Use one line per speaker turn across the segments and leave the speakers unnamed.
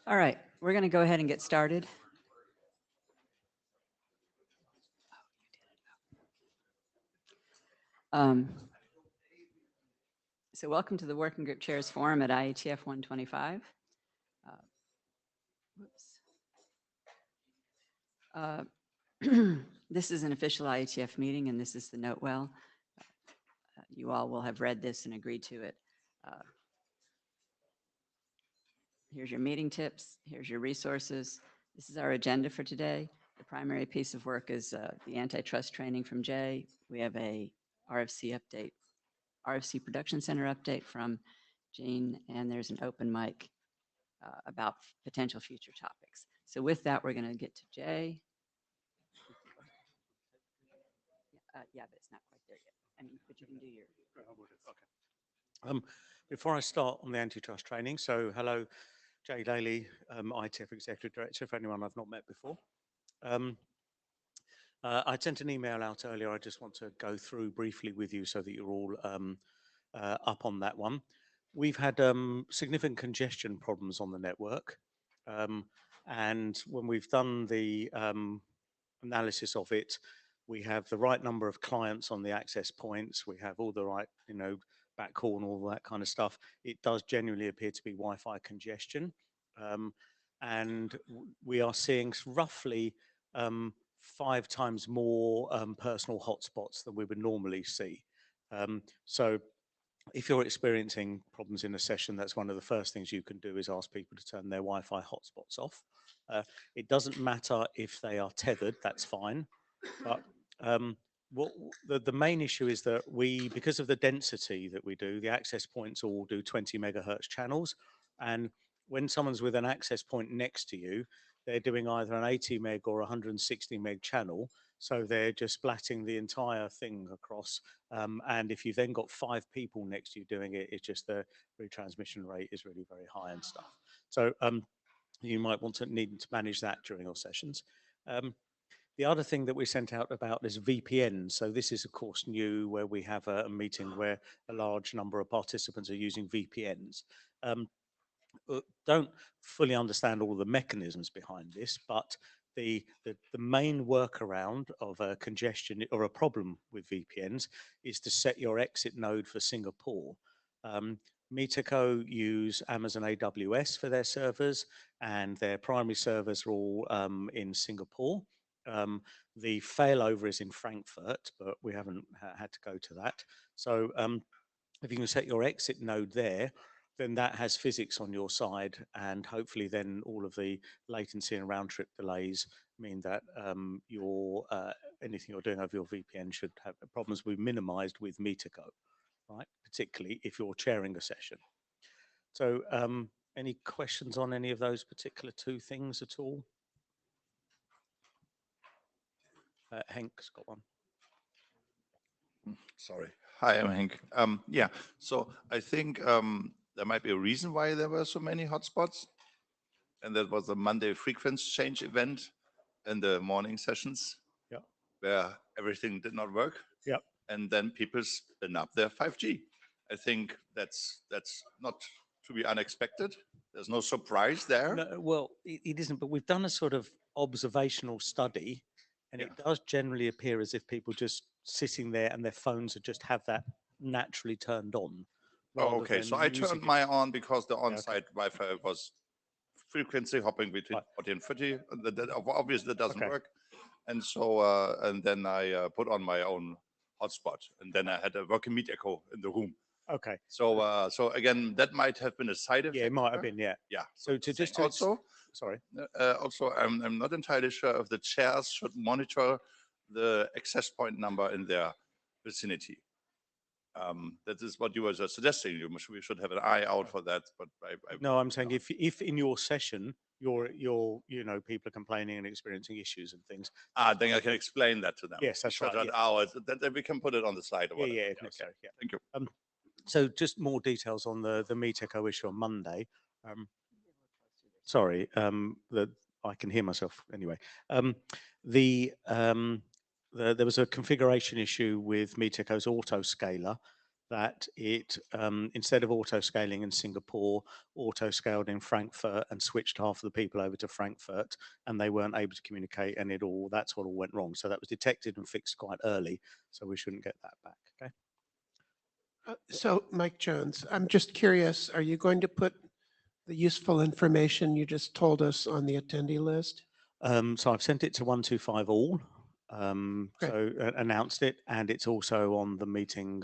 All right, we're going to go ahead and get started. Um, so welcome to the Working Group Chairs Forum at IETF 125. This is an official IETF meeting, and this is the note well. You all will have read this and agreed to it. Here's your meeting tips. Here's your resources. This is our agenda for today. The primary piece of work is the antitrust training from Jay. We have a RFC update, RFC Production Center update from Jean, and there's an open mic about potential future topics. So with that, we're going to get to Jay. Yeah, but it's not quite there yet. I mean, but you can do your.
Okay. Before I start on the antitrust training, so hello, Jay Daly, IETF Executive Director, for anyone I've not met before. I sent an email out earlier. I just want to go through briefly with you so that you're all up on that one. We've had significant congestion problems on the network. And when we've done the analysis of it, we have the right number of clients on the access points. We have all the right, backhaul and all that kind of stuff. It does genuinely appear to be Wi-Fi congestion. And we are seeing roughly 5 times more personal hotspots than we would normally see. So if you're experiencing problems in a session, that's one of the first things you can do is ask people to turn their Wi-Fi hotspots off. It doesn't matter if they are tethered, that's fine. But the main issue is that because of the density that we do, the access points all do 20 megahertz channels. And when someone's with an access point next to you, they're doing either an 80 meg or 160 meg channel. So they're just splatting the entire thing across. And if you've then got 5 people next to you doing it, it's just the retransmission rate is really very high and stuff. So you might need to manage that during your sessions. The other thing that we sent out about is VPN. So this is, of course, new, where we have a meeting where a large number of participants are using VPNs. Don't fully understand all the mechanisms behind this, but the main workaround of a congestion or a problem with VPNs is to set your exit node for Singapore. Metaco use Amazon AWS for their servers, and their primary servers are all in Singapore. The failover is in Frankfurt, but we haven't had to go to that. So if you can set your exit node there, then that has physics on your side, and hopefully then all of the latency and round trip delays mean that anything you're doing over your VPN should have problems be minimized with Metaco, right? Particularly if you're chairing a session. So any questions on any of those particular 2 things at all? Henk's got one.
Sorry. Hi, I'm Henk. Yeah, so I think there might be a reason why there were so many hotspots. And that was the Monday frequency change event in the morning sessions.
Yeah.
Where everything did not work.
Yeah.
And then people spin up their 5G. I think that's not to be unexpected. There's no surprise there.
No, well, it isn't, but we've done a sort of observational study, and it does generally appear as if people just sitting there and their phones just have that naturally turned on.
Oh, okay. So I turned mine on because the on-site Wi-Fi was frequency hopping between 40 and 50. Obviously, that doesn't work. And so, and then I put on my own hotspot, and then I had a working meet echo in the room.
Okay.
So, so again, that might have been a side effect.
Yeah, it might have been. Yeah.
Yeah.
So to just
also,
sorry.
Also, I'm not entirely sure if the chairs should monitor the access point number in their vicinity. That is what you were suggesting. We should have an eye out for that. But
no, I'm saying if in your session you're people are complaining and experiencing issues and things.
Then I can explain that to them.
Yes, that's right.
Then we can put it on the slide. Or whatever.
Yeah, if necessary. Yeah.
Thank you.
So just more details on the Metaco issue on Monday. Sorry, that I can hear myself anyway. There was a configuration issue with Metaco's autoscaler. that it, instead of auto-scaling in Singapore, auto-scaled in Frankfurt and switched half of the people over to Frankfurt, and they weren't able to communicate, and that's what all went wrong. So that was detected and fixed quite early, so we shouldn't get that back, okay?
So Mike Jones, I'm just curious, are you going to put the useful information you just told us on the attendee list?
So I've sent it to 125 all,
Great.
so announced it, and it's also on the meeting,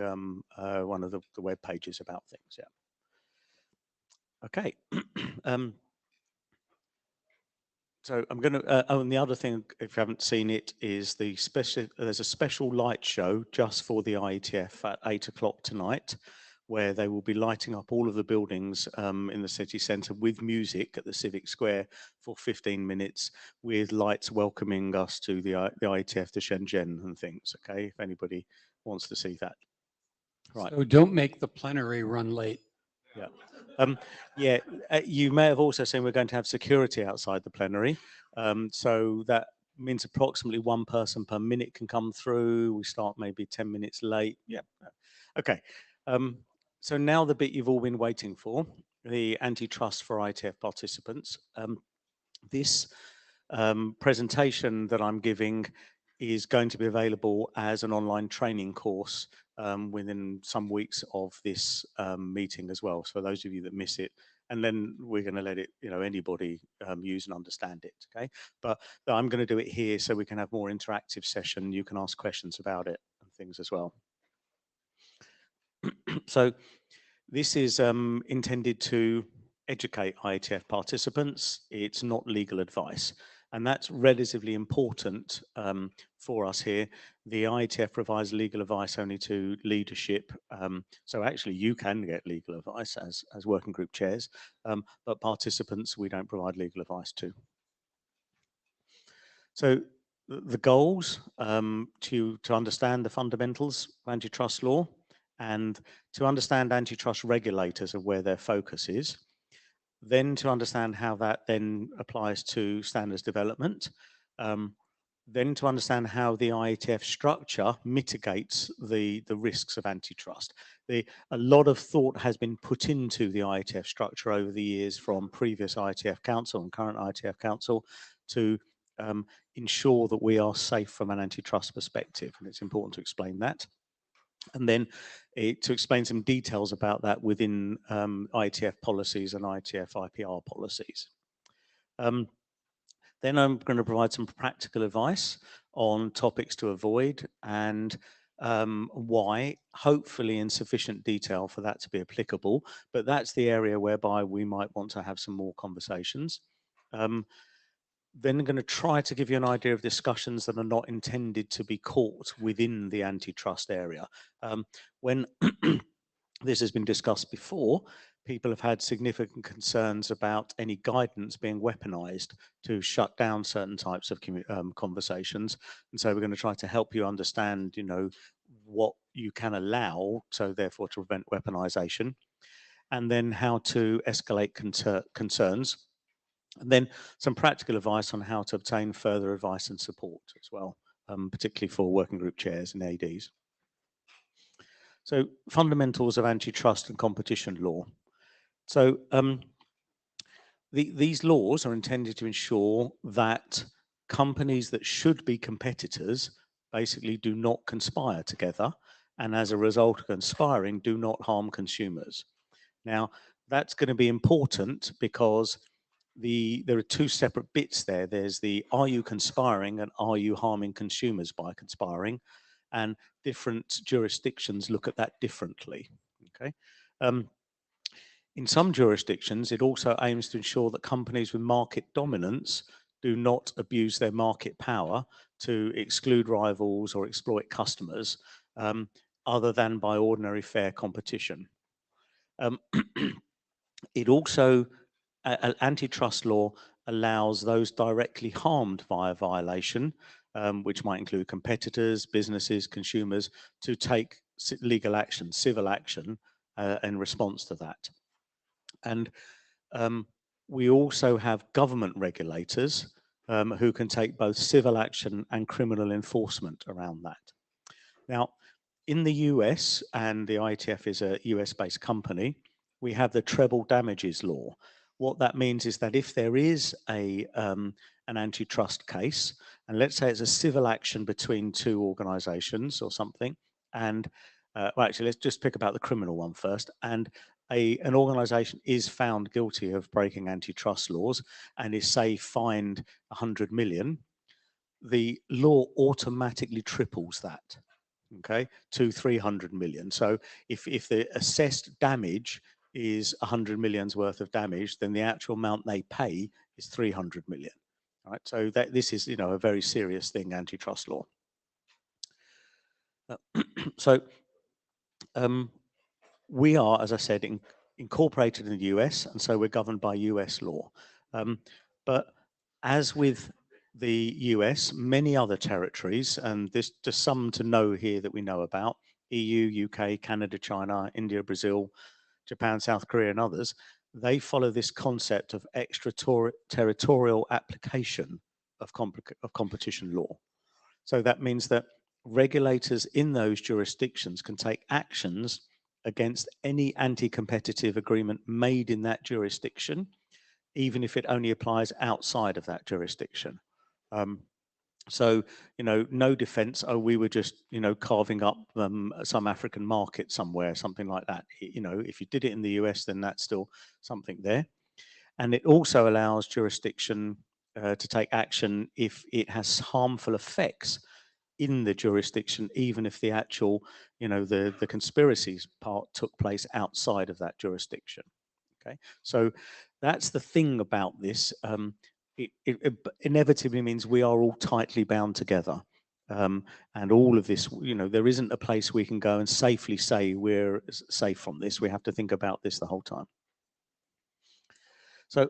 one of the web pages about things, yeah. Okay. So I'm going to, oh, and the other thing, if you haven't seen it, is there's a special light show just for the IETF at 8 o'clock tonight, where they will be lighting up all of the buildings in the city centre with music at the Civic Square for 15 minutes, with lights welcoming us to the IETF to Shenzhen and things, okay, if anybody wants to see that. Right.
So don't make the plenary run late.
Yeah. Yeah, you may have also seen we're going to have security outside the plenary. So that means approximately one person per minute can come through. We start maybe 10 minutes late. Yeah. Okay. So now the bit you've all been waiting for, the antitrust for IETF participants. This presentation that I'm giving is going to be available as an online training course within some weeks of this meeting as well. So those of you that miss it, and then we're going to let it, anybody use and understand it, okay? But I'm going to do it here so we can have more interactive session. You can ask questions about it and things as well. So this is intended to educate IETF participants. It's not legal advice. And that's relatively important for us here. The IETF provides legal advice only to leadership. So actually you can get legal advice as working group chairs, but participants we don't provide legal advice to. So the goals, to understand the fundamentals of antitrust law and to understand antitrust regulators and where their focus is. Then to understand how that then applies to standards development, then to understand how the IETF structure mitigates the risks of antitrust. A lot of thought has been put into the IETF structure over the years from previous IETF Council and current IETF Council to ensure that we are safe from an antitrust perspective, and it's important to explain that. And then to explain some details about that within IETF policies and IETF IPR policies. Then I'm going to provide some practical advice on topics to avoid and why, hopefully in sufficient detail for that to be applicable, but that's the area whereby we might want to have some more conversations. Then I'm going to try to give you an idea of discussions that are not intended to be caught within the antitrust area. When this has been discussed before, people have had significant concerns about any guidance being weaponized to shut down certain types of conversations. And so we're going to try to help you understand, what you can allow, so therefore to prevent weaponization, and then how to escalate concerns. And then some practical advice on how to obtain further advice and support as well, particularly for working group chairs and ADs. So fundamentals of antitrust and competition law. So these laws are intended to ensure that companies that should be competitors basically do not conspire together, and as a result of conspiring, do not harm consumers. Now, that's going to be important because there are two separate bits there. There's the are you conspiring and are you harming consumers by conspiring? And different jurisdictions look at that differently. Okay. In some jurisdictions, it also aims to ensure that companies with market dominance do not abuse their market power to exclude rivals or exploit customers, other than by ordinary fair competition. It also antitrust law allows those directly harmed via violation, which might include competitors, businesses, consumers, to take legal action, civil action, in response to that. And we also have government regulators who can take both civil action and criminal enforcement around that. Now, in the US, and the IETF is a US-based company, we have the treble damages law. What that means is that if there is an antitrust case, and let's say it's a civil action between two organizations or something, and well, actually, let's just pick about the criminal one first, and an organization is found guilty of breaking antitrust laws and is, say, fined 100 million, the law automatically triples that, okay, to 300 million. So if the assessed damage is 100 million's worth of damage, then the actual amount they pay is 300 million. Right? So that this is, a very serious thing, antitrust law. So we are, as I said, incorporated in the US, and so we're governed by US law. But as with the US, many other territories, and there's just some to know here that we know about: EU, UK, Canada, China, India, Brazil, Japan, South Korea, and others. They follow this concept of extraterritorial application of competition law. So that means that regulators in those jurisdictions can take actions against any anti-competitive agreement made in that jurisdiction, even if it only applies outside of that jurisdiction. So, no defense, oh, we were just, carving up some African market somewhere, something like that. If you did it in the US, then that's still something there. And it also allows jurisdiction to take action if it has harmful effects in the jurisdiction, even if the actual, the conspiracies part took place outside of that jurisdiction. Okay, so that's the thing about this. It inevitably means we are all tightly bound together. And all of this, there isn't a place we can go and safely say we're safe from this. We have to think about this the whole time. So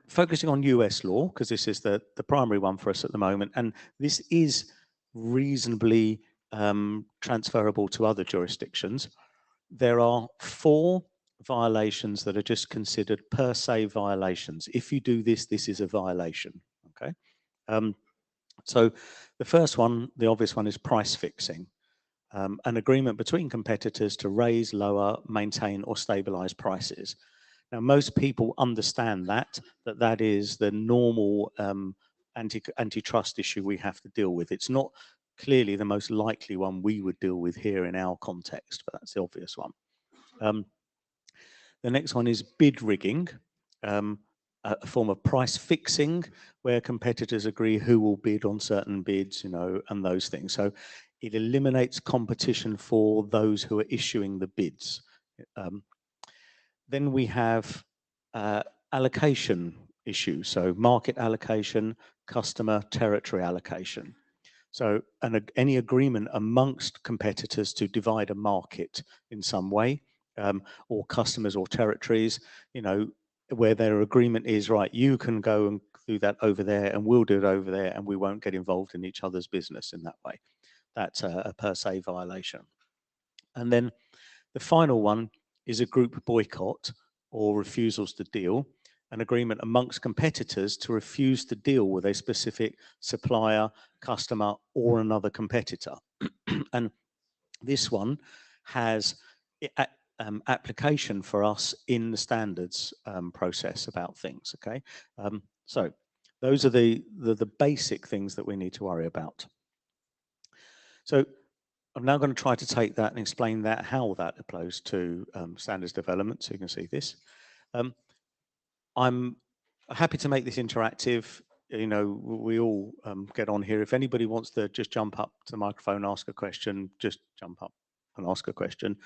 focusing on US law, because this is the primary one for us at the moment, and this is reasonably transferable to other jurisdictions. There are 4 violations that are just considered per se violations. If you do this, this is a violation, okay? So the first one, the obvious one, is price fixing. An agreement between competitors to raise, lower, maintain, or stabilize prices. Now, most people understand that is the normal antitrust issue we have to deal with. It's not clearly the most likely one we would deal with here in our context, but that's the obvious one. The next one is bid rigging, a form of price fixing where competitors agree who will bid on certain bids, and those things. So it eliminates competition for those who are issuing the bids. Then we have allocation issues, so market allocation, customer territory allocation. So any agreement amongst competitors to divide a market in some way, or customers or territories, where their agreement is, right, you can go and do that over there and we'll do it over there and we won't get involved in each other's business in that way. That's a per se violation. And then the final one is a group boycott or refusals to deal, an agreement amongst competitors to refuse to deal with a specific supplier, customer, or another competitor. And this one has application for us in the standards process about things, okay? So those are the basic things that we need to worry about. So I'm now going to try to take that and explain that, how that applies to standards development, so you can see this. I'm happy to make this interactive. We all get on here. If anybody wants to just jump up to the microphone, ask a question, just jump up and ask a question.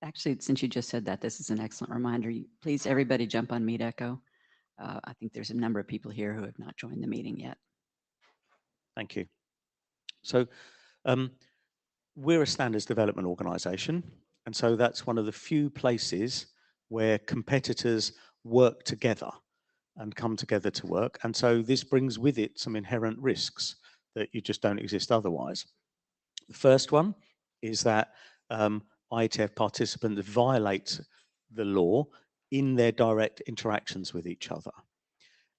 Actually, since you just said that, this is an excellent reminder. Please, everybody jump on Meet Echo. I think there's a number of people here who have not joined the meeting yet.
Thank you. So we're a standards development organization, and so that's one of the few places where competitors work together and come together to work. And so this brings with it some inherent risks that you just don't exist otherwise. The first one is that IETF participants violate the law in their direct interactions with each other.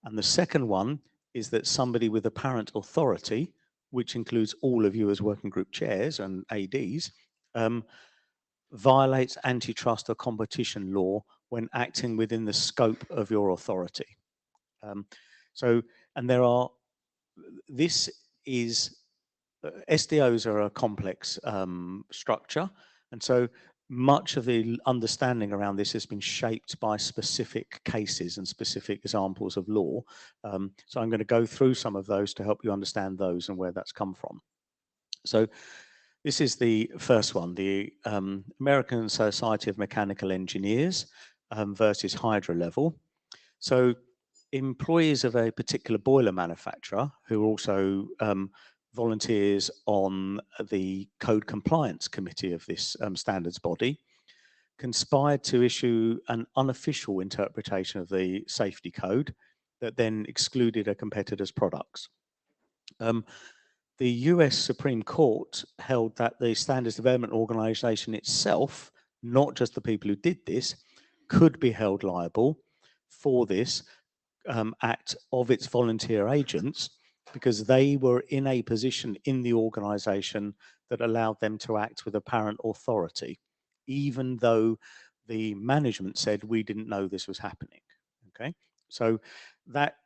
And the second one is that somebody with apparent authority, which includes all of you as working group chairs and ADs, violates antitrust or competition law when acting within the scope of your authority. And there are, this is, SDOs are a complex structure, and so much of the understanding around this has been shaped by specific cases and specific examples of law. So I'm going to go through some of those to help you understand those and where that's come from. So this is the first one, the American Society of Mechanical Engineers versus Hydro Level. So employees of a particular boiler manufacturer who are also volunteers on the code compliance committee of this standards body conspired to issue an unofficial interpretation of the safety code that then excluded a competitor's products. The US Supreme Court held that the Standards Development Organization itself, not just the people who did this, could be held liable for this act of its volunteer agents because they were in a position in the organization that allowed them to act with apparent authority, even though the management said we didn't know this was happening. Okay, so that,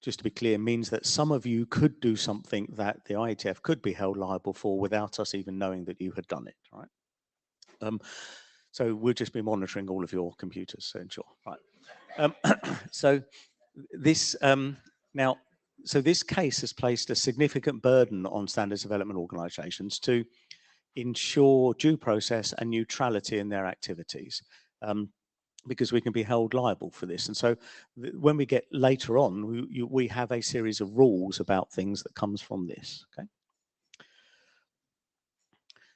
just to be clear, means that some of you could do something that the IETF could be held liable for without us even knowing that you had done it, right? So we'll just be monitoring all of your computers to ensure, right? So this so this case has placed a significant burden on standards development organizations to ensure due process and neutrality in their activities. Because we can be held liable for this. And so when we get later on, we have a series of rules about things that comes from this, okay?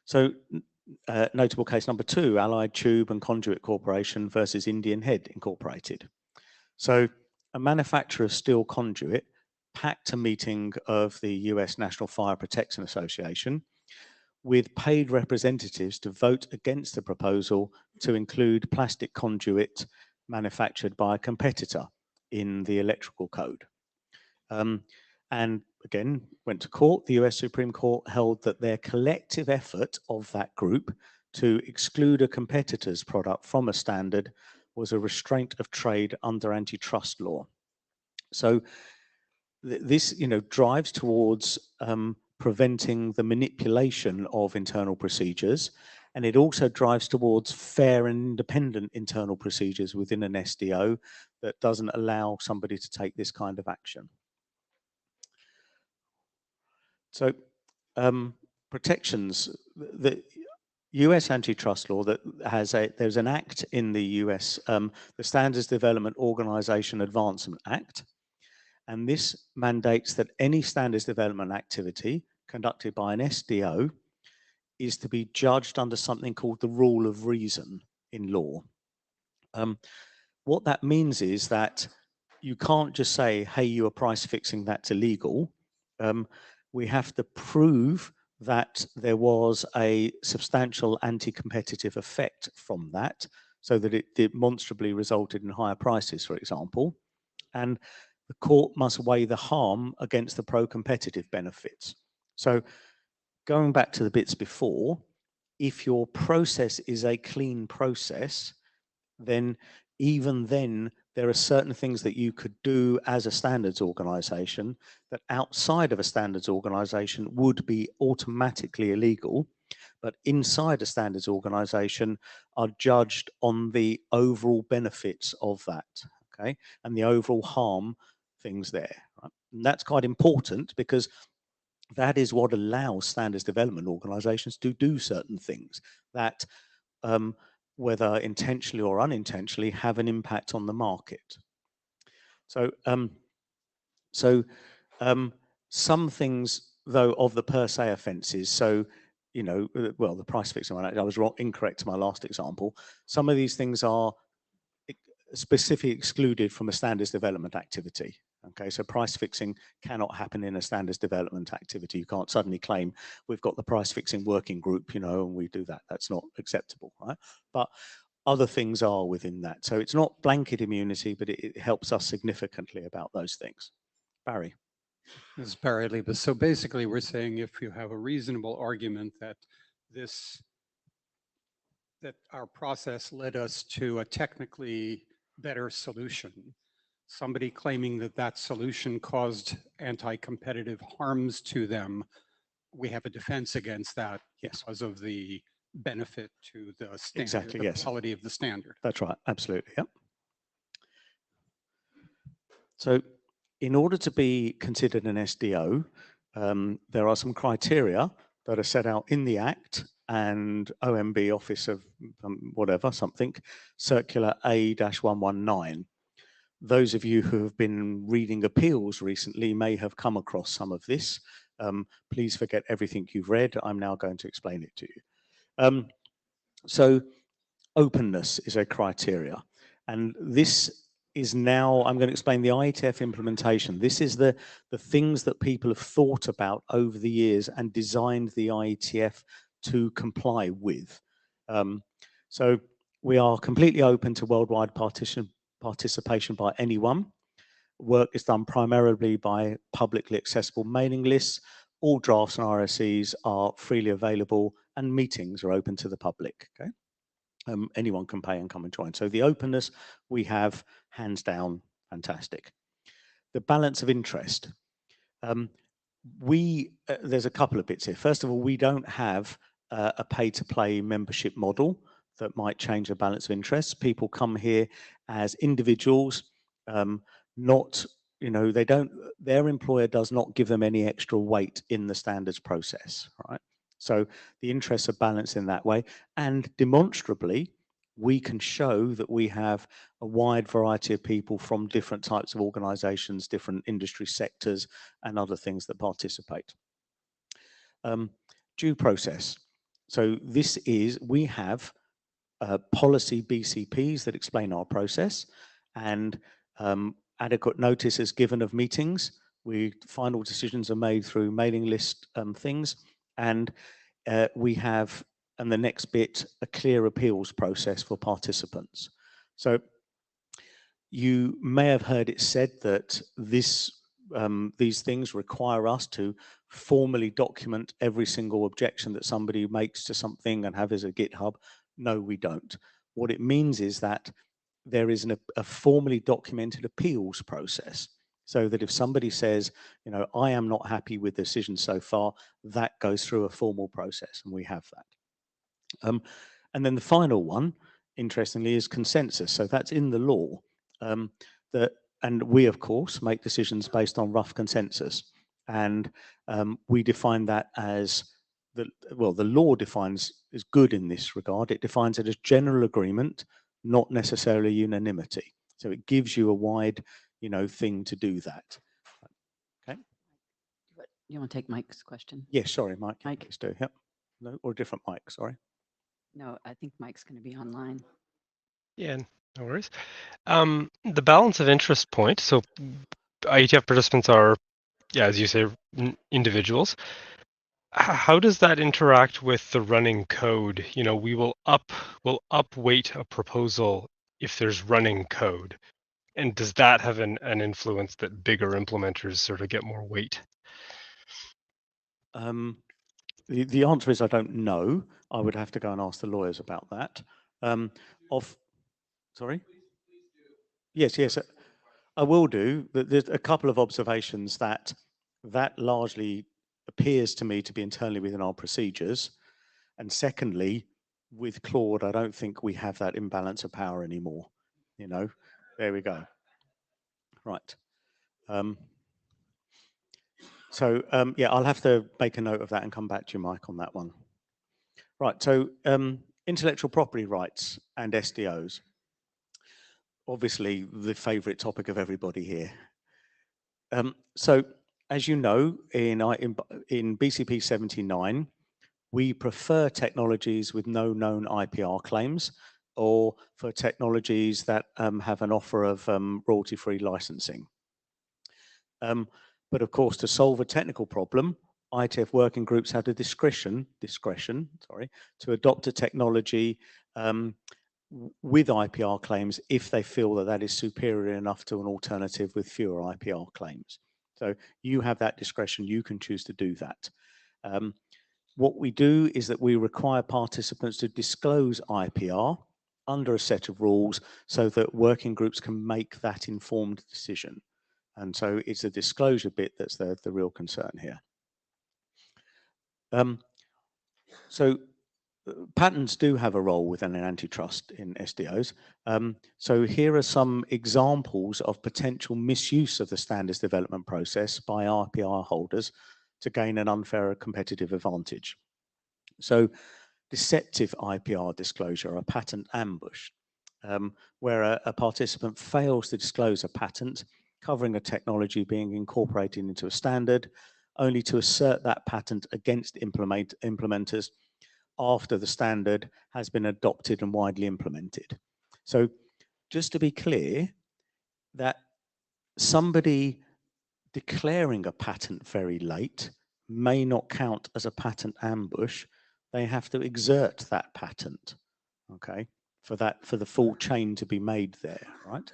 So notable case number 2, Allied Tube and Conduit Corporation versus Indian Head Incorporated. So a manufacturer of steel conduit packed a meeting of the US National Fire Protection Association with paid representatives to vote against the proposal to include plastic conduit manufactured by a competitor in the electrical code. And again, went to court. The US Supreme Court held that their collective effort of that group to exclude a competitor's product from a standard was a restraint of trade under antitrust law. So this, drives towards preventing the manipulation of internal procedures, and it also drives towards fair and independent internal procedures within an SDO that doesn't allow somebody to take this kind of action. So protections, the US antitrust law that has there's an act in the US, the Standards Development Organization Advancement Act, and this mandates that any standards development activity conducted by an SDO is to be judged under something called the rule of reason in law. What that means is that you can't just say, hey, you are price fixing, that's illegal. We have to prove that there was a substantial anti-competitive effect from that, so that it demonstrably resulted in higher prices, for example. And the court must weigh the harm against the pro-competitive benefits. So going back to the bits before, if your process is a clean process, then even then there are certain things that you could do as a standards organization that outside of a standards organization would be automatically illegal, but inside a standards organization are judged on the overall benefits of that, okay, and the overall harm things there, right? And that's quite important because that is what allows standards development organizations to do certain things that, whether intentionally or unintentionally, have an impact on the market. So, some things, though, of the per se offences, so, well, the price fixing one, I was incorrect to my last example. Some of these things are specifically excluded from a standards development activity. Okay, so price fixing cannot happen in a standards development activity. You can't suddenly claim we've got the price fixing working group, and we do that. That's not acceptable, right? But other things are within that. So it's not blanket immunity, but it helps us significantly about those things. Barry.
This is Barry Liebes. So basically, we're saying if you have a reasonable argument that that our process led us to a technically better solution, somebody claiming that that solution caused anti-competitive harms to them, we have a defense against that because of the benefit to the standard,
Exactly,
the
yes.
quality of the standard.
That's right, absolutely, yep. So in order to be considered an SDO, there are some criteria that are set out in the Act and OMB Office of whatever, something, Circular A-119. Those of you who have been reading appeals recently may have come across some of this. Please forget everything you've read. I'm now going to explain it to you. So openness is a criteria. And this is now, I'm going to explain the IETF implementation. This is the things that people have thought about over the years and designed the IETF to comply with. So we are completely open to worldwide participation by anyone. Work is done primarily by publicly accessible mailing lists. All drafts and RSEs are freely available and meetings are open to the public. Okay. Anyone can pay and come and join. So the openness we have, hands down, fantastic. The balance of interest. There's a couple of bits here. First of all, we don't have a pay-to-play membership model that might change the balance of interest. People come here as individuals, not, their employer does not give them any extra weight in the standards process, right? So the interests are balanced in that way. And demonstrably, we can show that we have a wide variety of people from different types of organizations, different industry sectors, and other things that participate. Due process. So this is, we have policy BCPs that explain our process, and adequate notice is given of meetings. Final decisions are made through mailing list things, and we have, and the next bit, a clear appeals process for participants. So you may have heard it said that these things require us to formally document every single objection that somebody makes to something and have as a GitHub. No, we don't. What it means is that there is a formally documented appeals process, so that if somebody says, I am not happy with the decision so far, that goes through a formal process, and we have that. And then the final one, interestingly, is consensus. So that's in the law. And we, of course, make decisions based on rough consensus. And we define that as, the law defines is good in this regard. It defines it as general agreement, not necessarily unanimity. So it gives you a wide, thing to do that. Okay.
You want to take Mike's question?
Yes, sorry, Mike.
Mike.
Please do. Yep. No, or a different Mike, sorry.
No, I think Mike's going to be online.
Yeah, no worries. The balance of interest point. So IETF participants are, as you say, individuals. How does that interact with the running code? We will upweight a proposal if there's running code. And does that have an influence that bigger implementers sort of get more weight?
The answer is I don't know. I would have to go and ask the lawyers about that. Sorry? Yes, I will do. There's a couple of observations that largely appears to me to be internally within our procedures. And secondly, with Claude, I don't think we have that imbalance of power anymore. There we go. Right. Yeah, I'll have to make a note of that and come back to you, Mike, on that one. Right, so intellectual property rights and SDOs. Obviously, the favorite topic of everybody here. So, as you know, in BCP 79, we prefer technologies with no known IPR claims, or for technologies that have an offer of royalty-free licensing. But of course, to solve a technical problem, IETF working groups have the discretion, to adopt a technology with IPR claims if they feel that is superior enough to an alternative with fewer IPR claims. So you have that discretion. You can choose to do that. What we do is that we require participants to disclose IPR under a set of rules so that working groups can make that informed decision. And so it's the disclosure bit that's the real concern here. So patents do have a role within an antitrust in SDOs. So here are some examples of potential misuse of the standards development process by IPR holders to gain an unfair competitive advantage. So deceptive IPR disclosure, a patent ambush, where a participant fails to disclose a patent covering a technology being incorporated into a standard, only to assert that patent against implementers after the standard has been adopted and widely implemented. So just to be clear, that somebody declaring a patent very late may not count as a patent ambush. They have to exert that patent, okay, for the full chain to be made there, right?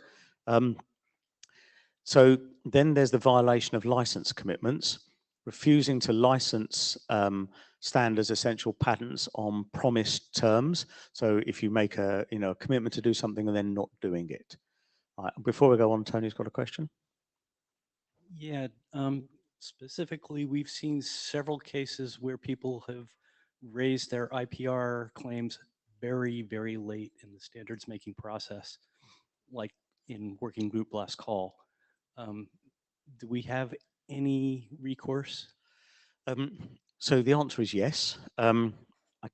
So then there's the violation of license commitments, refusing to license standards essential patents on promised terms. So if you make a commitment to do something and then not doing it. Right, before we go on, Tony's got a question.
Yeah, specifically, we've seen several cases where people have raised their IPR claims very, very late in the standards making process, like in working group last call. Do we have any recourse?
So the answer is yes. I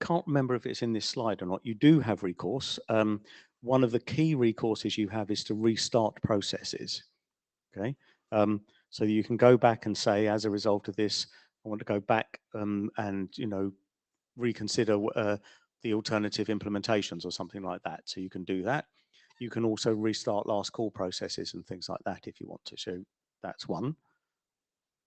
can't remember if it's in this slide or not. You do have recourse. One of the key recourses you have is to restart processes. Okay, so you can go back and say, as a result of this, I want to go back and reconsider the alternative implementations or something like that. So you can do that. You can also restart last call processes and things like that if you want to. So that's one.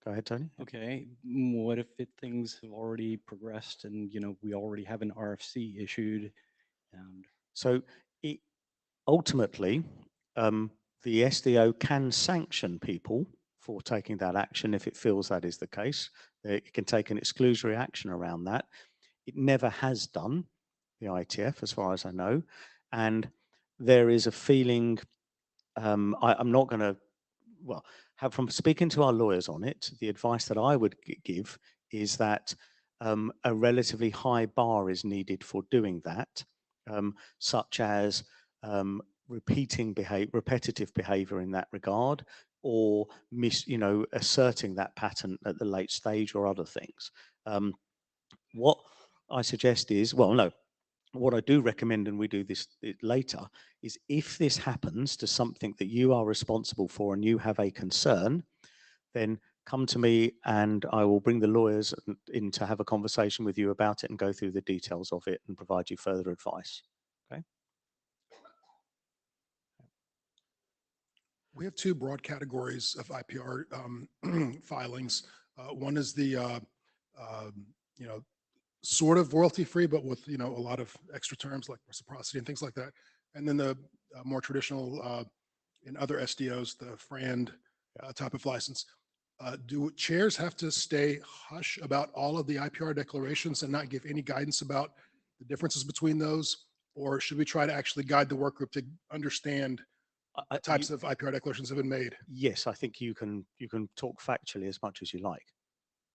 Go ahead, Tony.
Okay, what if things have already progressed and we already have an RFC issued? And
so ultimately, the SDO can sanction people for taking that action if it feels that is the case. It can take an exclusionary action around that. It never has done, the IETF, as far as I know. And there is a feeling, I'm not going to, from speaking to our lawyers on it, the advice that I would give is that a relatively high bar is needed for doing that, such as repetitive behavior in that regard, or asserting that patent at the late stage or other things. What I suggest is, what I do recommend, and we do this later, is if this happens to something that you are responsible for and you have a concern, then come to me and I will bring the lawyers in to have a conversation with you about it and go through the details of it and provide you further advice. Okay.
We have two broad categories of IPR filings. One is the sort of royalty-free, but with a lot of extra terms like reciprocity and things like that. And then the more traditional in other SDOs, the FRAND type of license. Do chairs have to stay hush about all of the IPR declarations and not give any guidance about the differences between those? Or should we try to actually guide the work group to understand types of IPR declarations have been made?
Yes, I think you can talk factually as much as you like.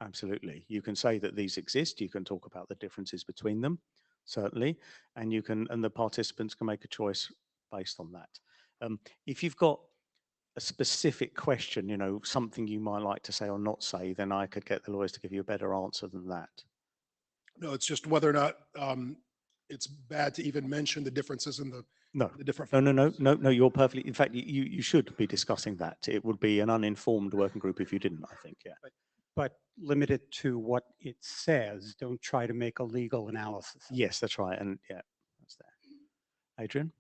Absolutely. You can say that these exist. You can talk about the differences between them, certainly, and the participants can make a choice based on that. If you've got a specific question, something you might like to say or not say, then I could get the lawyers to give you a better answer than that.
No, it's just whether or not it's bad to even mention the differences in the different.
No, you're perfectly. In fact, you should be discussing that. It would be an uninformed working group if you didn't, I think, yeah.
But limit it to what it says. Don't try to make a legal analysis.
Yes, that's right. And yeah, that's there. Adrian?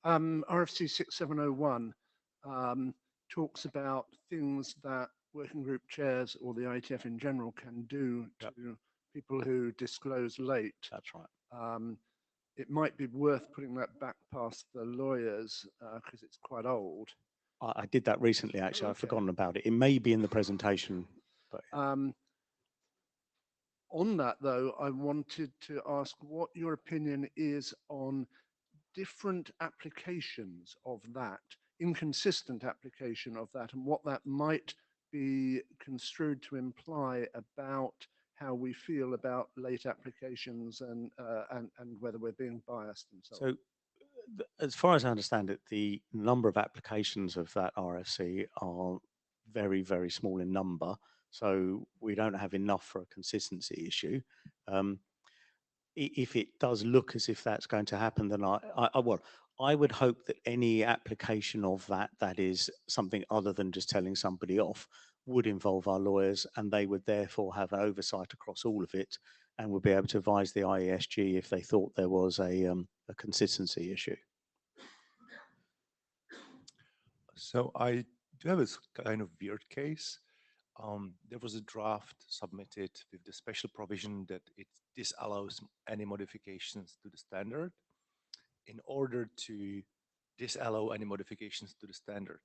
RFC 6701 talks about things that working group chairs or the IETF in general can do to people who disclose late.
That's right.
It might be worth putting that back past the lawyers because it's quite old.
I did that recently, actually. I've
okay.
forgotten about it. It may be in the presentation, but
On that, though, I wanted to ask what your opinion is on different applications of that, inconsistent application of that, and what that might be construed to imply about how we feel about late applications and whether we're being biased and so on.
so as far as I understand it, the number of applications of that RFC are very, very small in number. So we don't have enough for a consistency issue. If it does look as if that's going to happen, then I would hope that any application of that is something other than just telling somebody off would involve our lawyers, and they would therefore have an oversight across all of it and would be able to advise the IESG if they thought there was a consistency issue.
So I do have a kind of weird case. There was a draft submitted with the special provision that it disallows any modifications to the standard. In order to disallow any modifications to the standard,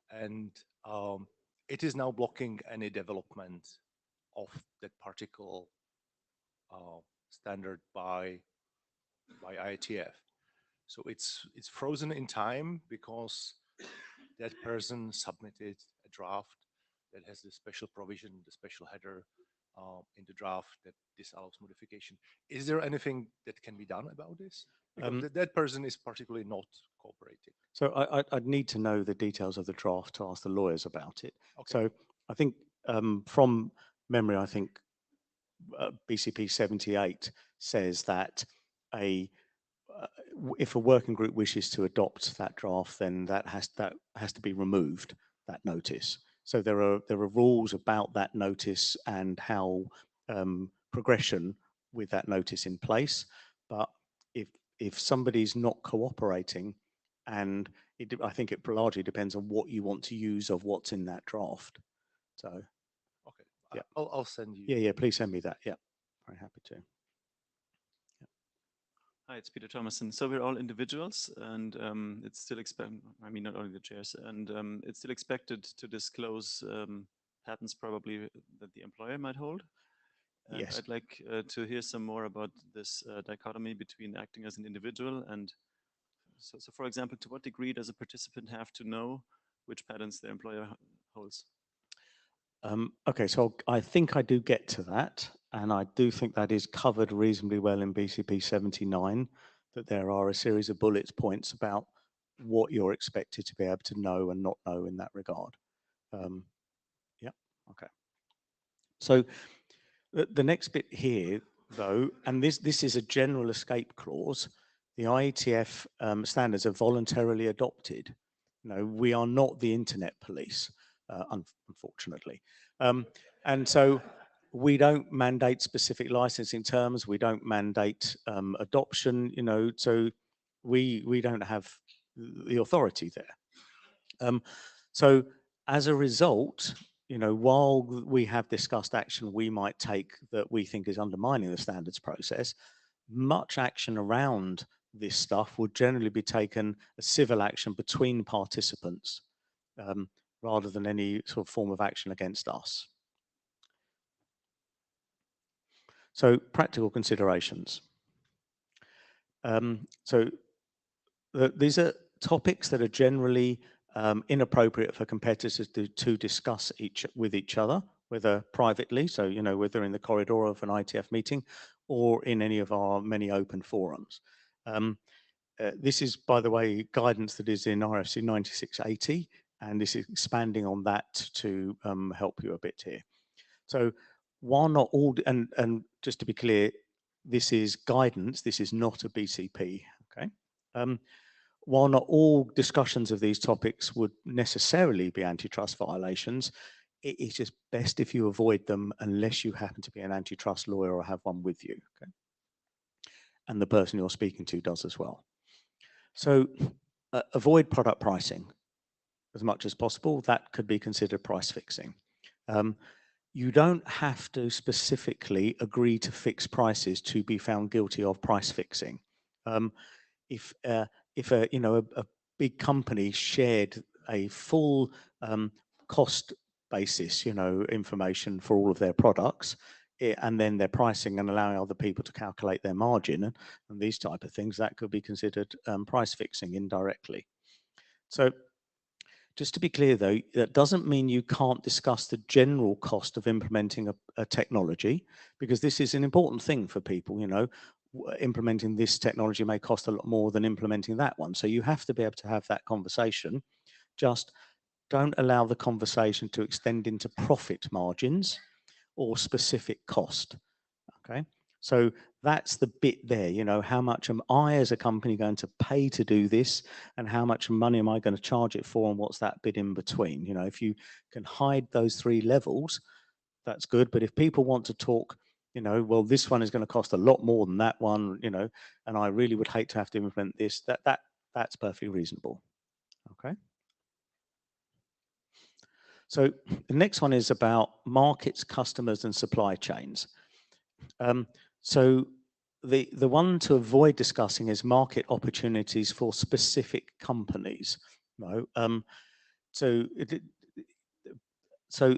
and it is now blocking any development of that particular standard by IETF. So it's frozen in time because that person submitted a draft that has the special provision, the special header in the draft that disallows modification. Is there anything that can be done about this? Because that person is particularly not cooperating.
So I'd need to know the details of the draft to ask the lawyers about it.
Okay.
So I think from memory, I think BCP 78 says that if a working group wishes to adopt that draft, then that has to be removed, that notice. So there are rules about that notice and how progression with that notice in place. But if somebody's not cooperating, and I think it largely depends on what you want to use of what's in that draft. So
Okay,
yeah,
I'll send you.
yeah, please send me that. Yeah, very happy to.
Hi, it's Peter Thomason. So we're all individuals, and it's still I mean, not only the chairs, and it's still expected to disclose patents probably that the employer might hold. And
Yes.
I'd like to hear some more about this dichotomy between acting as an individual and so, for example, to what degree does a participant have to know which patents the employer holds?
Okay, so I think I do get to that, and I do think that is covered reasonably well in BCP 79, that there are a series of bullet points about what you're expected to be able to know and not know in that regard. Yeah, okay. So the next bit here, though, and this is a general escape clause, the IETF standards are voluntarily adopted. No, we are not the internet police, unfortunately. And so we don't mandate specific licensing terms. We don't mandate adoption, so we don't have the authority there. So as a result, while we have discussed action we might take that we think is undermining the standards process, much action around this stuff would generally be taken as civil action between participants rather than any sort of form of action against us. So practical considerations. These are topics that are generally inappropriate for competitors to discuss with each other, whether privately, so whether in the corridor of an IETF meeting or in any of our many open forums. This is, by the way, guidance that is in RFC 9680, and this is expanding on that to help you a bit here. So while not all, and just to be clear, this is guidance, this is not a BCP, okay? While not all discussions of these topics would necessarily be antitrust violations, it is just best if you avoid them unless you happen to be an antitrust lawyer or have one with you, okay? And the person you're speaking to does as well. So avoid product pricing as much as possible. That could be considered price fixing. You don't have to specifically agree to fix prices to be found guilty of price fixing. If a big company shared a full cost basis, information for all of their products, and then their pricing and allowing other people to calculate their margin and these type of things, that could be considered price fixing indirectly. So just to be clear though, that doesn't mean you can't discuss the general cost of implementing a technology, because this is an important thing for people, implementing this technology may cost a lot more than implementing that one. So you have to be able to have that conversation. Just don't allow the conversation to extend into profit margins or specific cost. Okay, so that's the bit there, how much am I as a company going to pay to do this, and how much money am I going to charge it for, and what's that bit in between? If you can hide those three levels, that's good. But if people want to talk, well, this one is going to cost a lot more than that one, and I really would hate to have to implement this, that's perfectly reasonable. Okay. So the next one is about markets, customers, and supply chains. So the one to avoid discussing is market opportunities for specific companies. So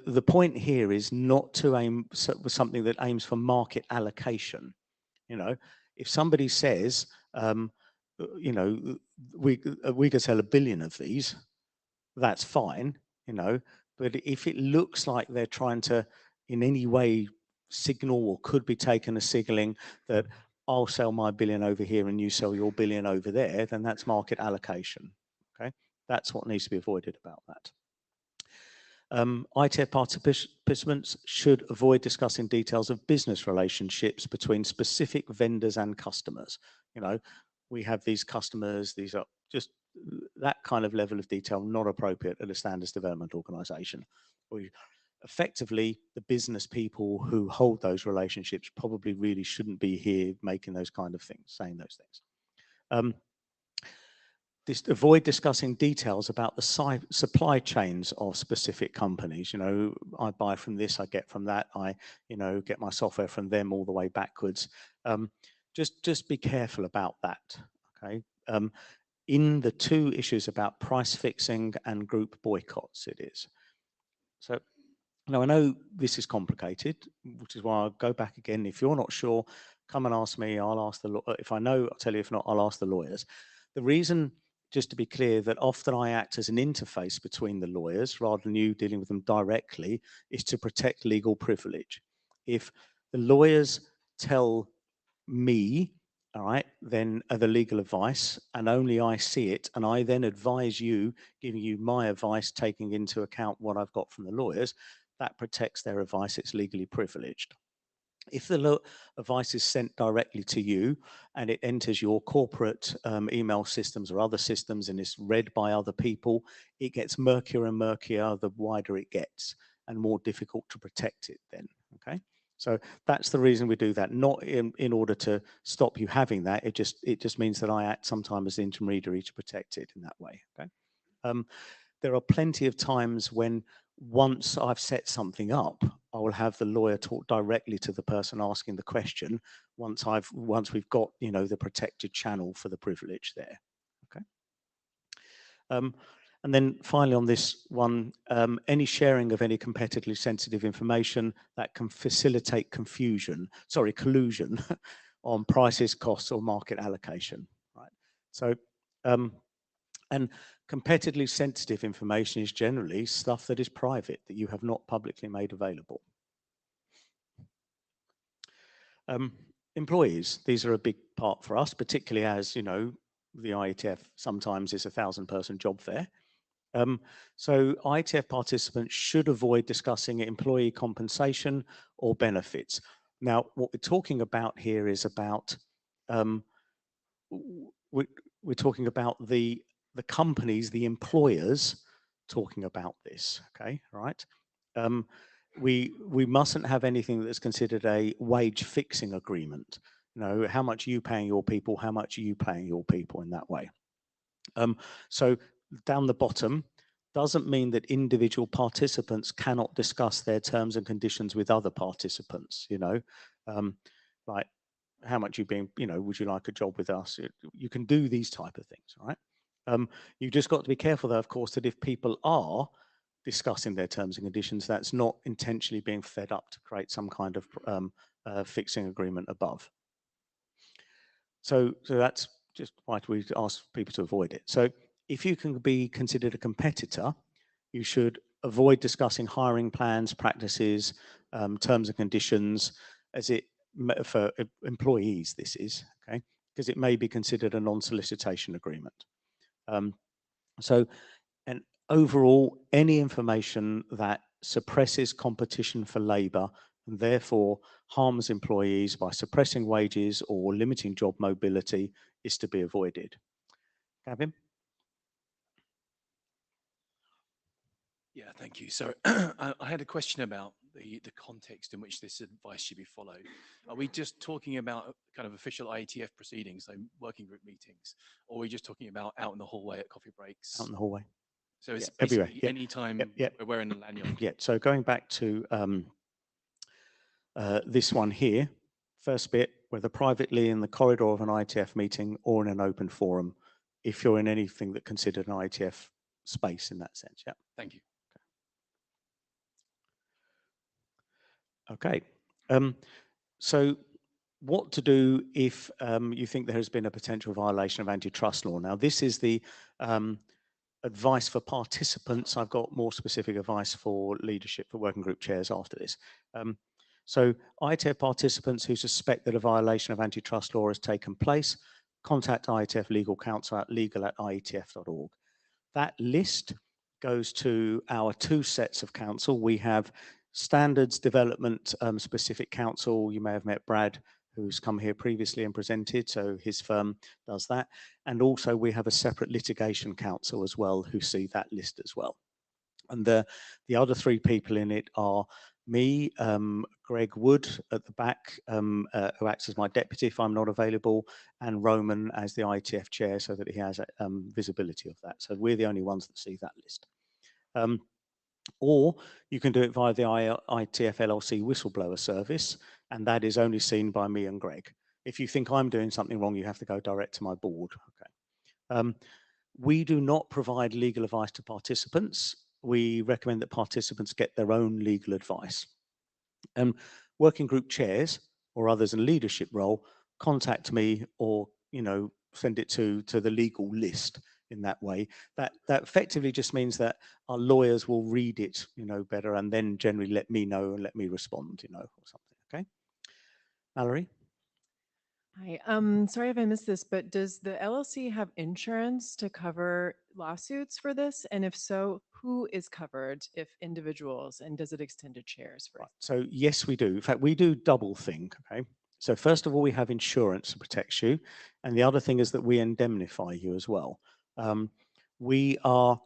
the point here is not to aim for something that aims for market allocation. If somebody says, we could sell 1 billion of these, that's fine, but if it looks like they're trying to in any way signal, or could be taken as signaling, that I'll sell my 1 billion over here and you sell your 1 billion over there, then that's market allocation. Okay, that's what needs to be avoided about that. IETF participants should avoid discussing details of business relationships between specific vendors and customers. We have these customers, these are just that kind of level of detail not appropriate at a standards development organization. Effectively, the business people who hold those relationships probably really shouldn't be here making those kind of things, saying those things. Avoid discussing details about the supply chains of specific companies. I buy from this, I get from that, I get my software from them all the way backwards. Just be careful about that. Okay. In the two issues about price fixing and group boycotts, it is. So now I know this is complicated, which is why I'll go back again. If you're not sure, come and ask me. I'll ask the lawyer. If I know, I'll tell you. If not, I'll ask the lawyers. The reason, just to be clear, that often I act as an interface between the lawyers rather than you dealing with them directly, is to protect legal privilege. If the lawyers tell me, all right, then the legal advice, and only I see it, and I then advise you, giving you my advice, taking into account what I've got from the lawyers, that protects their advice. It's legally privileged. If the advice is sent directly to you and it enters your corporate email systems or other systems and is read by other people, it gets murkier and murkier the wider it gets, and more difficult to protect it then. Okay. So that's the reason we do that, not in order to stop you having that. It just means that I act sometimes as the intermediary to protect it in that way. Okay. There are plenty of times when, once I've set something up, I will have the lawyer talk directly to the person asking the question. Once we've got the protected channel for the privilege there. Okay. And then finally on this one, any sharing of any competitively sensitive information that can facilitate collusion on prices, costs, or market allocation. Right. So, and competitively sensitive information is generally stuff that is private, that you have not publicly made available. Employees, these are a big part for us, particularly as the IETF sometimes is a 1,000-person job fair. So IETF participants should avoid discussing employee compensation or benefits. Now, what we're talking about here is about, we're talking about the companies, the employers talking about this, okay, right? We mustn't have anything that's considered a wage fixing agreement. How much are you paying your people, how much are you paying your people in that way. So down the bottom doesn't mean that individual participants cannot discuss their terms and conditions with other participants, like how much you being, would you like a job with us? You can do these type of things, right? You've just got to be careful, though, of course, that if people are discussing their terms and conditions, that's not intentionally being fed up to create some kind of fixing agreement above. So that's just why we ask people to avoid it. So if you can be considered a competitor, you should avoid discussing hiring plans, practices, terms and conditions, for employees, this is, okay, because it may be considered a non-solicitation agreement. And overall, any information that suppresses competition for labour and therefore harms employees by suppressing wages or limiting job mobility is to be avoided. Gavin?
Yeah, thank you. So I had a question about the context in which this advice should be followed. Are we just talking about kind of official IETF proceedings, so working group meetings, or are we just talking about out in the hallway at coffee breaks?
Out in the hallway.
So it's
everywhere.
basically any time we're wearing a lanyard.
Yeah, so going back to this one here, first bit, whether privately in the corridor of an IETF meeting or in an open forum, if you're in anything that considered an IETF space in that sense, yeah.
Thank you.
Okay. So what to do if you think there has been a potential violation of antitrust law? Now, this is the advice for participants. I've got more specific advice for leadership, for working group chairs after this. So IETF participants who suspect that a violation of antitrust law has taken place, contact IETF legal counsel at legal@ietf.org. That list goes to our two sets of counsel. We have standards development specific counsel. You may have met Brad, who's come here previously and presented, so his firm does that. And also we have a separate litigation counsel as well who see that list as well. And the other three people in it are me, Greg Wood at the back, who acts as my deputy if I'm not available, and Roman as the IETF chair so that he has visibility of that. So we're the only ones that see that list. Or you can do it via the IETF LLC whistleblower service, and that is only seen by me and Greg. If you think I'm doing something wrong, you have to go direct to my board. Okay. We do not provide legal advice to participants. We recommend that participants get their own legal advice. Working group chairs or others in leadership role, contact me or send it to the legal list. In that way, that effectively just means that our lawyers will read it, better, and then generally let me know and let me respond, or something. Okay, Mallory.
Hi. Sorry if I missed this, but does the LLC have insurance to cover lawsuits for this? And if so, who is covered if individuals, and does it extend to chairs?
Right. So yes, we do. In fact, we do double thing. Okay. So first of all, we have insurance that protects you, and the other thing is that we indemnify you as well. We are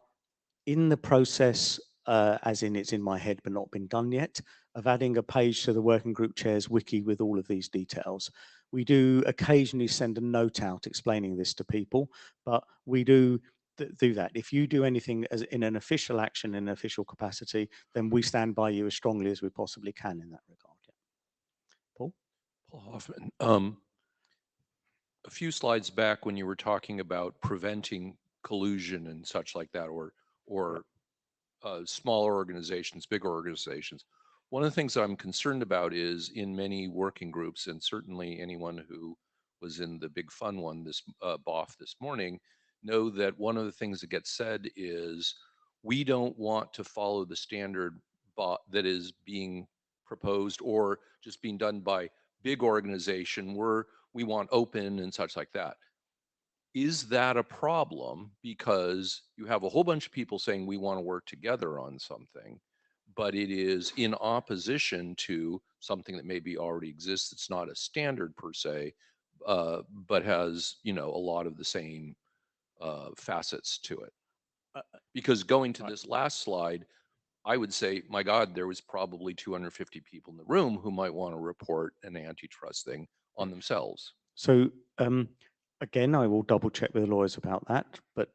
in the process, as in it's in my head but not been done yet, of adding a page to the Working Group Chairs wiki with all of these details. We do occasionally send a note out explaining this to people, but we do that. If you do anything as in an official action, in an official capacity, then we stand by you as strongly as we possibly can in that regard. Yeah. Paul?
Paul Hoffman. A few slides back when you were talking about preventing collusion and such like that, or smaller organizations, bigger organizations. One of the things I'm concerned about is in many working groups, and certainly anyone who was in the big fun one, this BOF this morning, know that one of the things that gets said is we don't want to follow the standard that is being proposed or just being done by big organization. We want open and such like that. Is that a problem? Because you have a whole bunch of people saying we want to work together on something, but it is in opposition to something that maybe already exists. It's not a standard per se, but has, a lot of the same facets to it. Because going to this last slide, I would say, my God, there was probably 250 people in the room who might want to report an antitrust thing on themselves.
So again, I will double check with the lawyers about that. But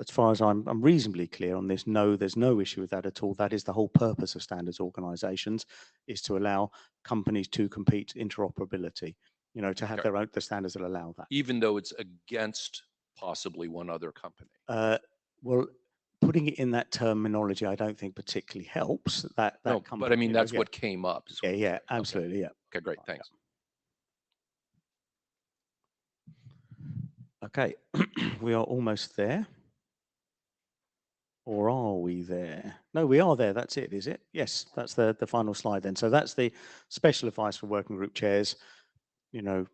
as far as I'm reasonably clear on this, no, there's no issue with that at all. That is the whole purpose of standards organizations, is to allow companies to compete interoperability, to have their own, the standards that allow that.
Even though it's against possibly one other company?
Well, putting it in that terminology, I don't think particularly helps. That
No,
company,
but I mean,
you know,
that's
yeah.
what came up. is
Yeah,
what I'm
yeah,
saying. Okay.
absolutely, yeah.
Okay, great, thanks.
Okay, we are almost there. Or are we there? No, we are there. That's it, is it? Yes, that's the final slide then. So that's the special advice for working group chairs. You know,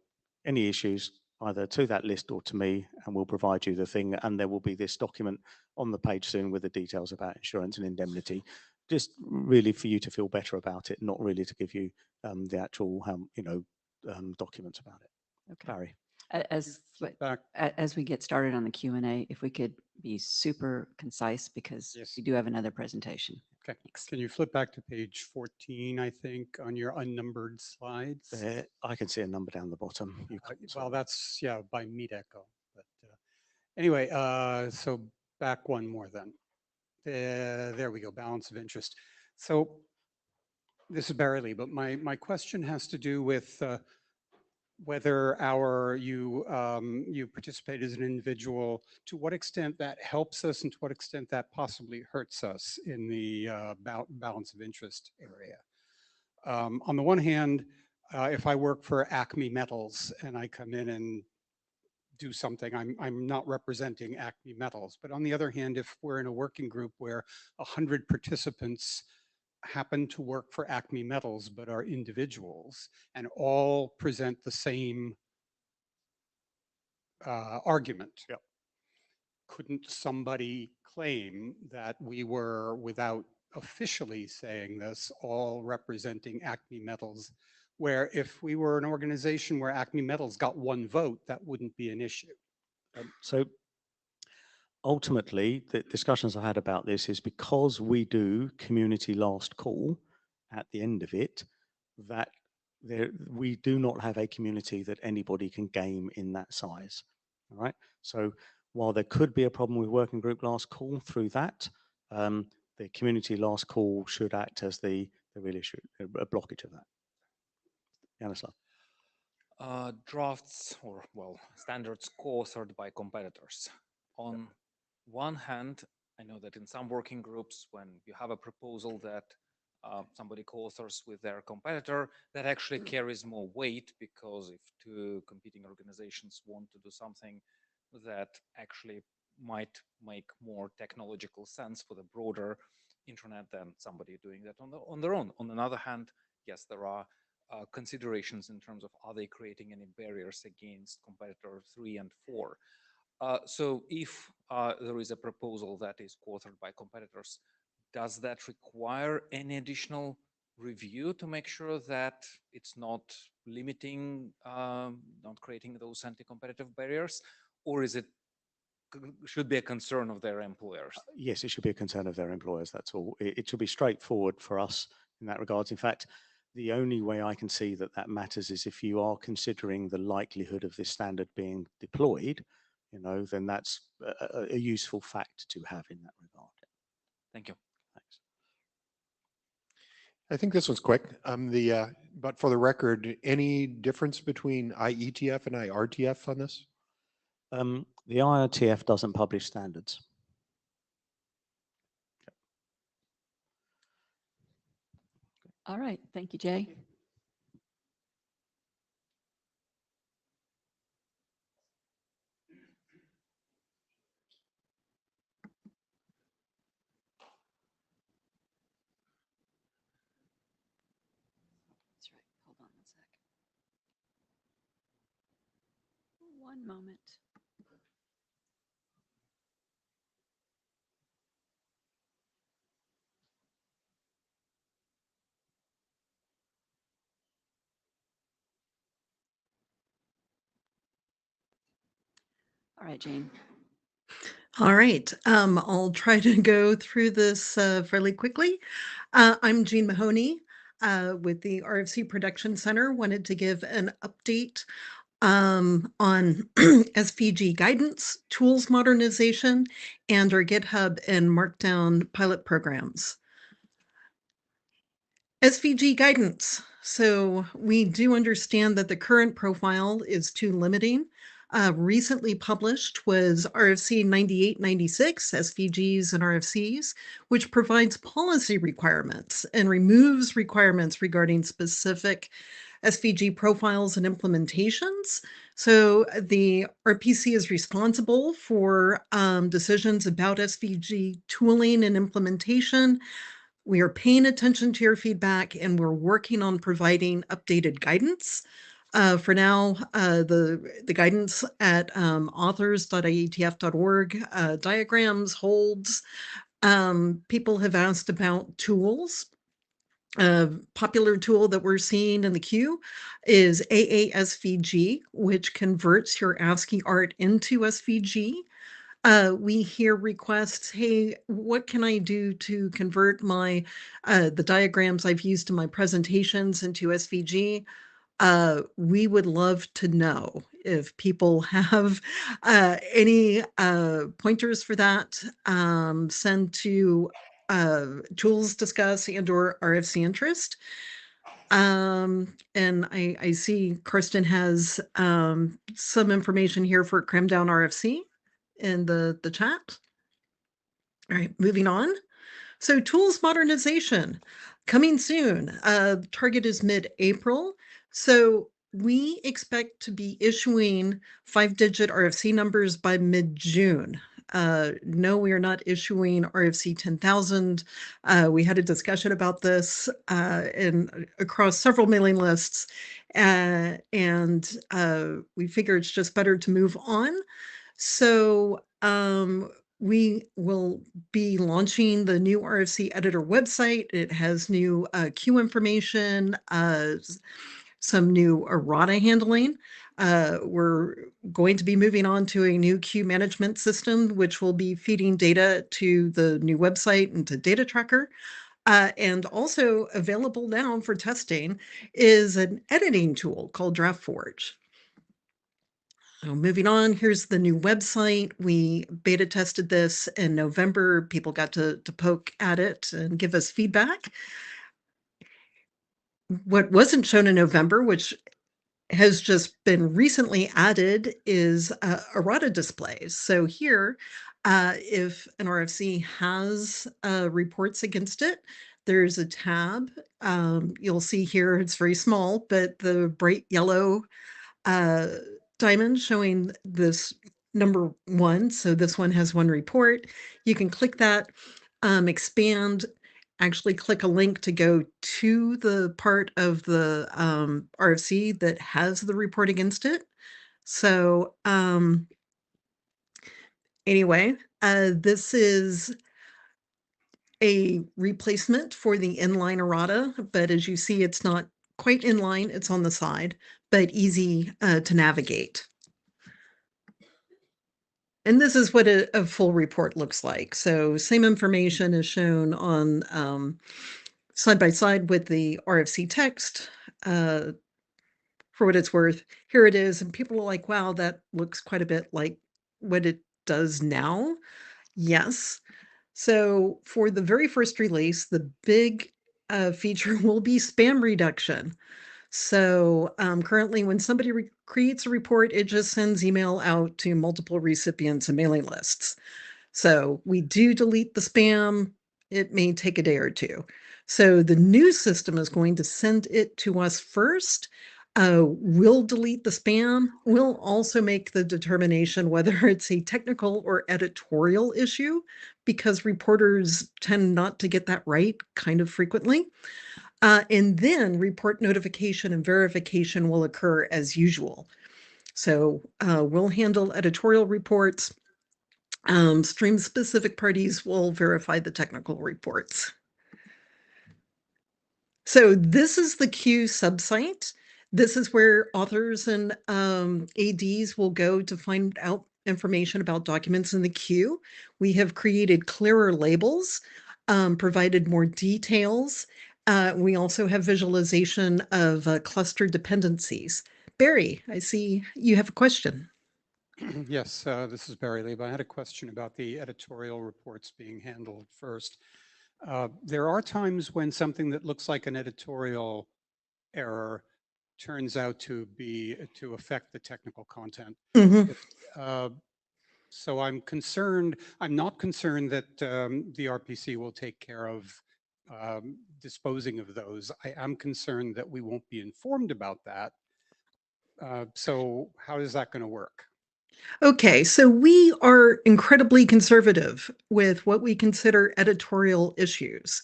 any issues, either to that list or to me, and we'll provide you the thing. And there will be this document on the page soon with the details about insurance and indemnity, just really for you to feel better about it, not really to give you the actual, documents about it.
Okay.
Barry.
As we get started on the Q&A, if we could be super concise, because
Yes.
we do have another presentation.
Okay.
Thanks.
Can you flip back to page 14, I think, on your unnumbered slides?
I can see a number down the bottom.
Well, that's, yeah, by Medeco. But anyway, so back one more then. There we go, balance of interest. So this is Barry Lee, but my question has to do with whether you participate as an individual, to what extent that helps us and to what extent that possibly hurts us in the balance of interest area. On the one hand, if I work for Acme Metals and I come in and do something, I'm not representing Acme Metals. But on the other hand, if we're in a working group where 100 participants happen to work for Acme Metals but are individuals and all present the same argument,
yep.
Couldn't somebody claim that we were, without officially saying this, all representing Acme Metals, where if we were an organization where Acme Metals got one vote, that wouldn't be an issue?
So ultimately, the discussions I had about this is because we do community last call at the end of it, that we do not have a community that anybody can game in that size. All right. So while there could be a problem with working group last call through that, the community last call should act as the real issue, a blockage of that. Janislav.
Drafts or, well, standards co-authored by competitors. On one hand, I know that in some working groups, when you have a proposal that somebody co-authors with their competitor, that actually carries more weight, because if two competing organizations want to do something that actually might make more technological sense for the broader internet than somebody doing that on their own. On the other hand, yes, there are considerations in terms of, are they creating any barriers against competitor 3 and 4? So if there is a proposal that is co-authored by competitors, does that require any additional review to make sure that it's not limiting, not creating those anti-competitive barriers, or is it should be a concern of their employers?
Yes, it should be a concern of their employers. That's all. It should be straightforward for us in that regard. In fact, the only way I can see that that matters is if you are considering the likelihood of this standard being deployed, then that's a useful fact to have in that regard.
Thank you.
Thanks.
I think this one's quick. But for the record, any difference between IETF and IRTF on this?
The IETF doesn't publish standards.
All right. Thank you, Jay. That's right. Hold on 1 sec. One moment. All right, Jane.
All right, I'll try to go through this fairly quickly. I'm Jean Mahoney with the RFC Production Center. Wanted to give an update on SVG guidance, tools modernization, and our GitHub and Markdown pilot programs. SVG guidance. So we do understand that the current profile is too limiting. recently published was RFC 9896, SVGs and RFCs, which provides policy requirements and removes requirements regarding specific SVG profiles and implementations. So the RPC is responsible for decisions about SVG tooling and implementation. We are paying attention to your feedback and we're working on providing updated guidance. For now, the guidance at authors.ietf.org diagrams holds. People have asked about tools. A popular tool that we're seeing in the queue is AASVG, which converts your ASCII art into SVG. We hear requests, hey, what can I do to convert my the diagrams I've used in my presentations into SVG? We would love to know if people have any pointers for that. Send to tools discuss and/or RFC interest. And I see Karsten has some information here for Cram Down RFC in the chat. All right, moving on. So tools modernization coming soon. Target is mid-April. So we expect to be issuing 5-digit RFC numbers by mid-June. No, we are not issuing RFC 10,000. We had a discussion about this across several mailing lists, and we figure it's just better to move on. So we will be launching the new RFC editor website. It has new queue information, some new errata handling. We're going to be moving on to a new queue management system, which will be feeding data to the new website and to Data Tracker. And also available now for testing is an editing tool called DraftForge. So moving on, here's the new website. We beta tested this in November. People got to poke at it and give us feedback. What wasn't shown in November, which has just been recently added, is errata displays. So here, if an RFC has reports against it, there's a tab. You'll see here, it's very small, but the bright yellow diamond showing this number 1. So this one has 1 report. You can click that, expand, actually click a link to go to the part of the RFC that has the report against it. So anyway, this is a replacement for the inline errata, but as you see, it's not quite inline, it's on the side, but easy to navigate. And this is what a full report looks like. So same information is shown on side by side with the RFC text. For what it's worth, here it is. And people are like, wow, that looks quite a bit like what it does now. Yes. So for the very first release, the big feature will be spam reduction. So currently when somebody creates a report, it just sends email out to multiple recipients and mailing lists. So we do delete the spam. It may take a day or two. So the new system is going to send it to us first. We'll delete the spam. We'll also make the determination whether it's a technical or editorial issue, because reporters tend not to get that right kind of frequently. And then report notification and verification will occur as usual. So we'll handle editorial reports. Stream-specific parties will verify the technical reports. So this is the queue subsite. This is where authors and ADs will go to find out information about documents in the queue. We have created clearer labels, provided more details. We also have visualization of cluster dependencies. Barry, I see you have a question.
Yes, this is Barry Lieb. I had a question about the editorial reports being handled first. There are times when something that looks like an editorial error turns out to affect the technical content.
Mhm.
So I'm not concerned that the RPC will take care of disposing of those. I am concerned that we won't be informed about that. So how is that going to work?
Okay, so we are incredibly conservative with what we consider editorial issues.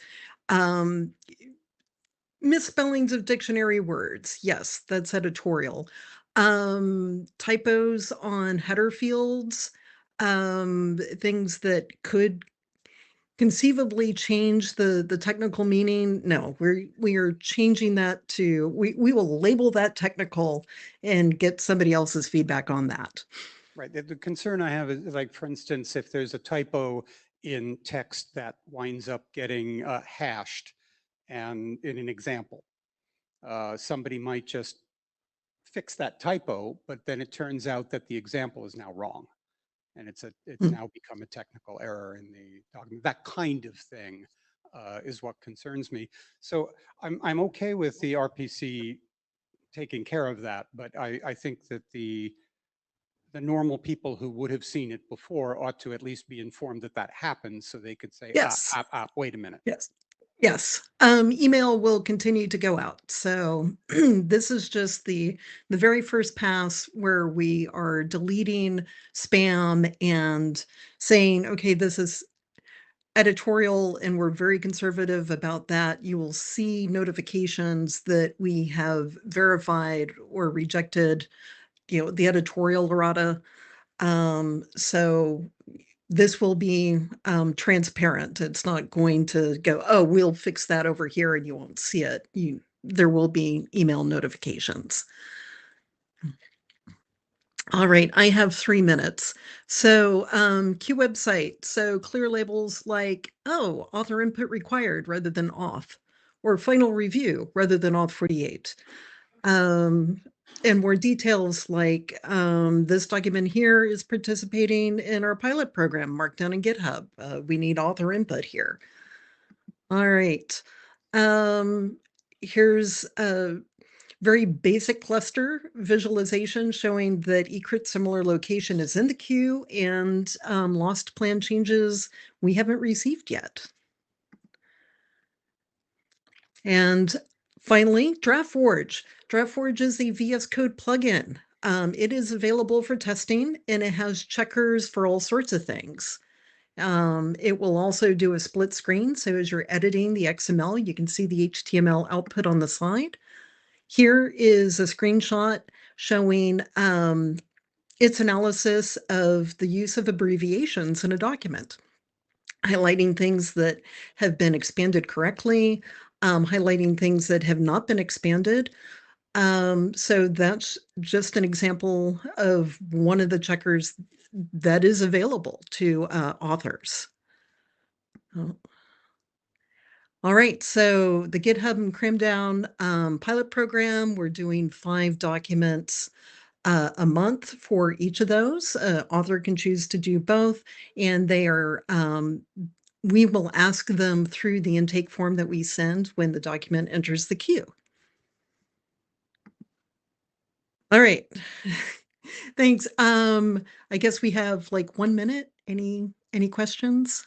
Um, Misspellings of dictionary words, yes, that's editorial. Typos on header fields, things that could conceivably change the technical meaning. No, we are changing that to we will label that technical and get somebody else's feedback on that.
Right. The concern I have is, like, for instance, if there's a typo in text that winds up getting hashed, and in an example, somebody might just fix that typo, but then it turns out that the example is now wrong, and it's now become a technical error in the document. That kind of thing is what concerns me. So I'm okay with the RPC taking care of that, but I think that the normal people who would have seen it before ought to at least be informed that that happens, so they could say,
Yes.
wait a minute.
Yes. Yes. Email will continue to go out. So this is just the very first pass where we are deleting spam and saying, okay, this is editorial and we're very conservative about that. You will see notifications that we have verified or rejected, the editorial errata. So this will be transparent. It's not going to go, oh, we'll fix that over here and you won't see it. There will be email notifications. All right, I have 3 minutes. So Q website. So clear labels like, oh, author input required rather than auth, or final review rather than auth 48. And more details like this document here is participating in our pilot program, Markdown in GitHub. We need author input here. All right. Here's a very basic cluster visualization showing that eCrit similar location is in the queue and lost plan changes we haven't received yet. And finally, DraftForge. DraftForge is a VS Code plugin. It is available for testing and it has checkers for all sorts of things. It will also do a split screen. So as you're editing the XML, you can see the HTML output on the side. Here is a screenshot showing its analysis of the use of abbreviations in a document, highlighting things that have been expanded correctly, highlighting things that have not been expanded. So that's just an example of one of the checkers that is available to authors. Oh. All right, so the GitHub and Crimdown pilot program, we're doing 5 documents a month for each of those. Author can choose to do both, and they are we will ask them through the intake form that we send when the document enters the queue. All right. Thanks. I guess we have like 1 minute. Any questions?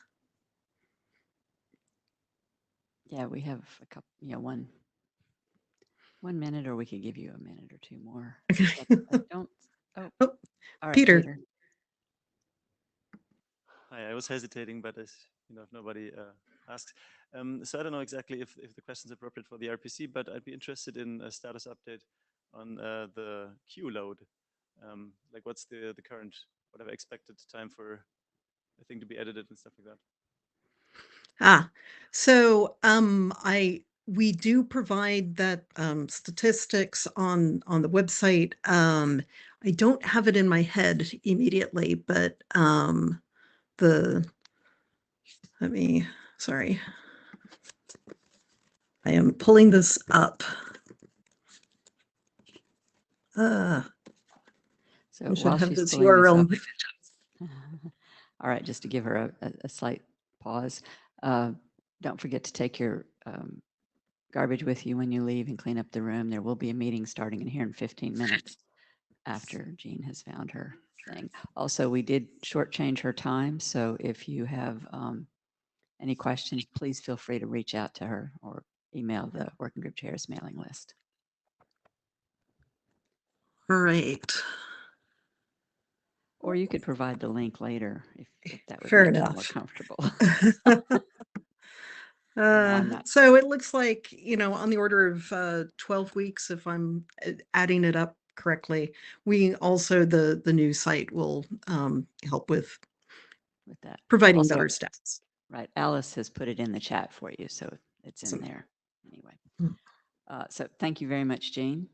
Yeah, we have a couple, one minute, or we could give you a minute or 2 more. I don't. Oh, all right,
Peter.
Hi, I was hesitating, but if nobody asks. So I don't know exactly if the question is appropriate for the RPC, but I'd be interested in a status update on the queue load. Like what's the current, whatever expected time for the thing to be edited and stuff like that?
So we do provide that statistics on the website. I don't have it in my head immediately, but sorry. I am pulling this up.
So
I should
while
have
she's
this
pulling this
URL.
up, all right, just to give her a slight pause, don't forget to take your garbage with you when you leave and clean up the room. There will be a meeting starting in here in 15 minutes after Jean has found her thing. Also, we did shortchange her time, so if you have any questions, please feel free to reach out to her or email the working group chairs mailing list.
Great.
Or you could provide the link later if that would
Fair
make you more
enough.
comfortable. I'm not.
So it looks like, on the order of 12 weeks, if I'm adding it up correctly. We also, the new site will help with
that.
providing
Also,
better stats.
Right. Alice has put it in the chat for you, so it's in there anyway. So thank you very much, Jean.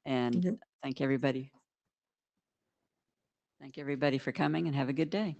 And thank everybody. Thank everybody for coming, and have a good day.